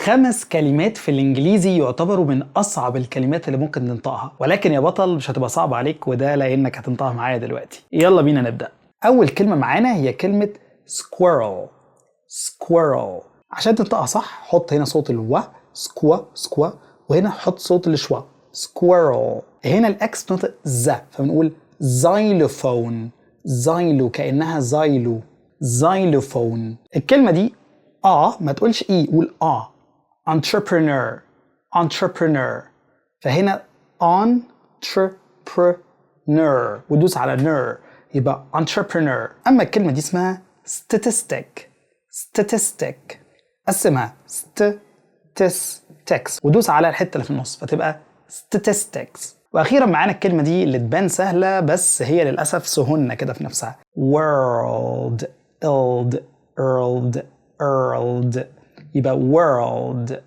5 كلمات في الانجليزي يعتبروا من اصعب الكلمات اللي ممكن ننطقها، ولكن يا بطل مش هتبقى صعبة عليك، وده لانك هتنطقها معايا دلوقتي. يلا بينا نبدأ. اول كلمة معانا هي كلمة squirrel. squirrel عشان تنطقها صح حط هنا صوت الو سكوا سكوا، وهنا حط صوت الشوا squirrel. هنا الاكس بتنطق ز فبنقول زايلوفون. زايلو كأنها زايلو زايلوفون. الكلمة دي ما تقولش اي، قول entrepreneur. entrepreneur فهنا entrepreneur ودوس على نر يبقى entrepreneur. اما الكلمة دي اسمها statistic. statistic قسمها statistics ودوس على الحتة اللي في النص فتبقى statistics. واخيرا معانا الكلمة دي اللي تبان سهلة بس هي للأسف سهنة كده في نفسها world. world يبقى world.